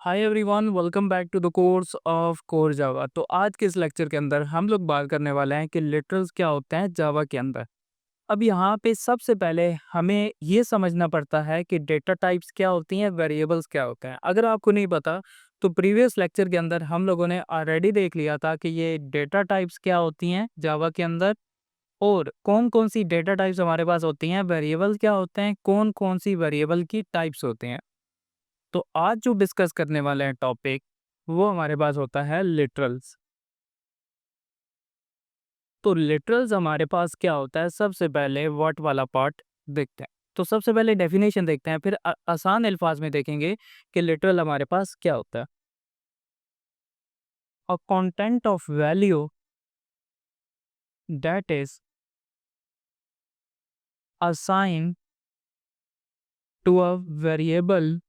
Hi everyone, welcome back to the course of core Java. तो आज के इस लेक्चर के अंदर हम लोग बात करने वाले हैं कि लिटरल्स क्या होते हैं जावा के अंदर। अब यहाँ पे सबसे पहले हमें ये समझना पड़ता है कि डेटा टाइप्स क्या होती हैं, वेरिएबल्स क्या होते हैं। अगर आपको नहीं पता तो प्रीवियस लेक्चर के अंदर हम लोगों ने ऑलरेडी देख लिया था कि ये डेटा टाइप्स क्या होती हैं जावा के अंदर और कौन कौन सी डेटा टाइप्स हमारे पास होती हैं, वेरिएबल क्या होते हैं, कौन कौन सी वेरिएबल की टाइप्स होती हैं। तो आज जो डिस्कस करने वाले हैं टॉपिक वो हमारे पास होता है लिटरल्स। तो लिटरल्स हमारे पास क्या होता है, सबसे पहले व्हाट वाला पार्ट देखते हैं। तो सबसे पहले डेफिनेशन देखते हैं, फिर आसान अल्फाज में देखेंगे कि लिटरल हमारे पास क्या होता है। A content of value that is assign to a variable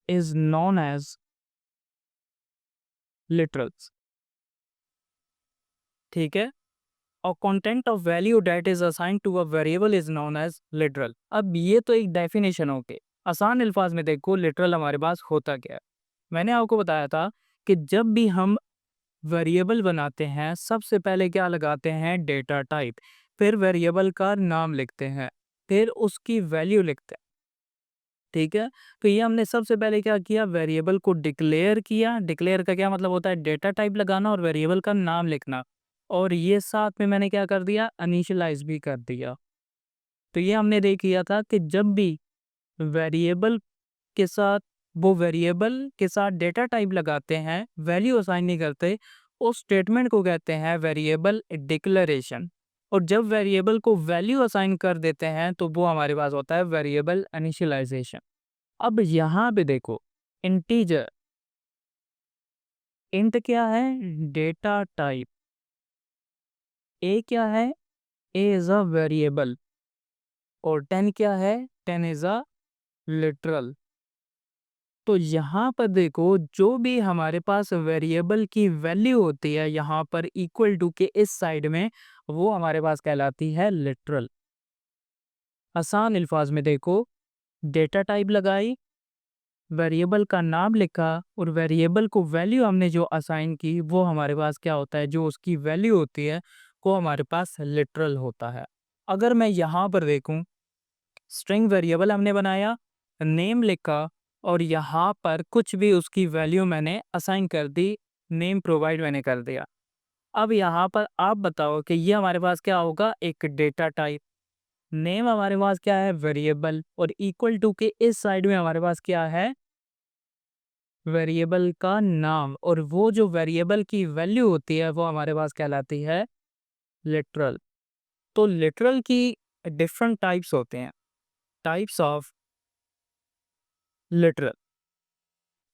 is known as literals. ठीक है। और content of value that is assigned to a variable is known as literal. अब ये तो एक डेफिनेशन हो गई। आसान अल्फाज में देखो लिटरल हमारे पास होता क्या है। मैंने आपको बताया था कि जब भी हम वेरिएबल बनाते हैं सबसे पहले क्या लगाते हैं, डेटा टाइप। फिर वेरिएबल का नाम लिखते हैं, फिर उसकी वैल्यू लिखते हैं। ठीक है। तो ये हमने सबसे पहले क्या किया, वेरिएबल को डिक्लेयर किया। डिक्लेयर का क्या मतलब होता है, डेटा टाइप लगाना और वेरिएबल का नाम लिखना। और ये साथ में मैंने क्या कर दिया, इनिशियलाइज भी कर दिया। तो ये हमने देख लिया था कि जब भी वेरिएबल के साथ वेरिएबल के साथ डेटा टाइप लगाते हैं, वैल्यू असाइन नहीं करते, उस स्टेटमेंट को कहते हैं वेरिएबल डिक्लेरेशन। और जब वेरिएबल को वैल्यू असाइन कर देते हैं तो वो हमारे पास होता है वेरिएबल इनिशियलाइजेशन। अब यहाँ पे देखो, इंटीजर, इंट क्या है, डेटा टाइप। ए क्या है, ए इज अ वेरिएबल। और 10 क्या है, 10 इज अ लिटरल। तो यहाँ पर देखो, जो भी हमारे पास वेरिएबल की वैल्यू होती है यहाँ पर इक्वल टू के इस साइड में, वो हमारे पास कहलाती है लिटरल। आसान अल्फाज में देखो, डेटा टाइप लगाई, वेरिएबल का नाम लिखा और वेरिएबल को वैल्यू हमने जो असाइन की वो हमारे पास क्या होता है, जो उसकी वैल्यू होती है वो हमारे पास लिटरल होता है। अगर मैं यहाँ पर देखूं, स्ट्रिंग वेरिएबल हमने बनाया, नेम लिखा और यहाँ पर कुछ भी उसकी वैल्यू मैंने असाइन कर दी, नेम प्रोवाइड मैंने कर दिया। अब यहाँ पर आप बताओ कि ये हमारे पास क्या होगा, एक डेटा टाइप। नेम हमारे पास क्या है, वेरिएबल। और इक्वल टू के इस साइड में हमारे पास क्या है, वेरिएबल का नाम। और वो जो वेरिएबल की वैल्यू होती है वो हमारे पास कहलाती है लिटरल। तो लिटरल की डिफरेंट टाइप्स होते हैं, टाइप्स ऑफ लिटरल।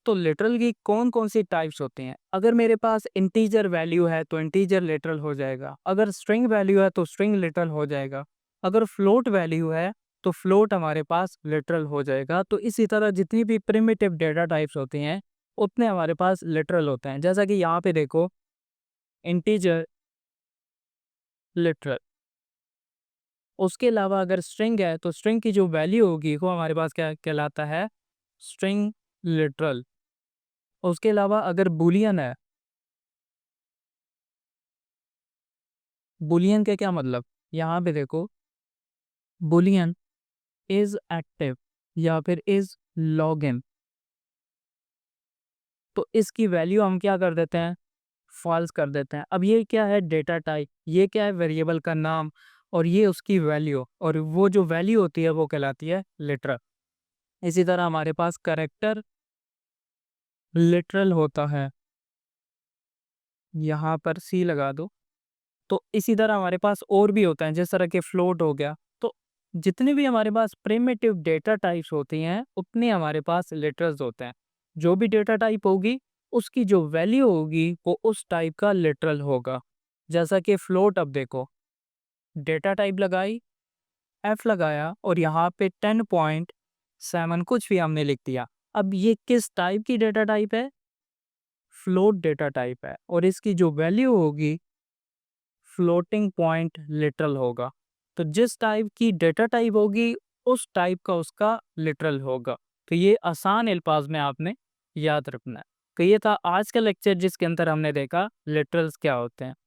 तो लिटरल की कौन कौन सी टाइप्स होती हैं, अगर मेरे पास इंटीजर वैल्यू है तो इंटीजर लिटरल हो जाएगा, अगर स्ट्रिंग वैल्यू है तो स्ट्रिंग लिटरल हो जाएगा, अगर फ्लोट वैल्यू है तो फ्लोट हमारे पास लिटरल हो जाएगा। तो इसी तरह जितनी भी प्रिमिटिव डेटा टाइप्स होती हैं उतने हमारे पास लिटरल होते हैं। जैसा कि यहाँ पे देखो, इंटीजर, लिटरल। उसके अलावा अगर स्ट्रिंग है तो स्ट्रिंग की जो वैल्यू होगी वो हमारे पास क्या कहलाता है, स्ट्रिंग लिटरल। उसके अलावा अगर बुलियन है, बुलियन का क्या मतलब, यहाँ पे देखो, बुलियन इज एक्टिव या फिर इज लॉग इन। तो इसकी वैल्यू हम क्या कर देते हैं, फॉल्स कर देते हैं। अब ये क्या है, डेटा टाइप, ये क्या है, वेरिएबल का नाम, और ये उसकी वैल्यू, और वो जो वैल्यू होती है वो कहलाती है लिटरल। इसी तरह हमारे पास करेक्टर लिटरल होता है, यहाँ पर सी लगा दो। तो इसी तरह हमारे पास और भी होता है, जिस तरह के फ्लोट हो गया। तो जितने भी हमारे पास प्रिमिटिव डेटा टाइप्स होती हैं उतने हमारे पास लिटरल्स होते हैं। जो भी डेटा टाइप होगी उसकी जो वैल्यू होगी वो उस टाइप का लिटरल होगा। जैसा कि फ्लोट, अब देखो, डेटा टाइप लगाई, एफ लगाया और यहाँ पे 10.7 कुछ भी हमने लिख दिया। अब ये किस टाइप की डेटा टाइप है, फ्लोट डेटा टाइप है, और इसकी जो वैल्यू होगी फ्लोटिंग पॉइंट लिटरल होगा। तो जिस टाइप की डेटा टाइप होगी उस टाइप का उसका लिटरल होगा। तो ये आसान अल्फाज में आपने याद रखना है। तो ये था आज का लेक्चर जिसके अंदर हमने देखा लिटरल्स क्या होते हैं।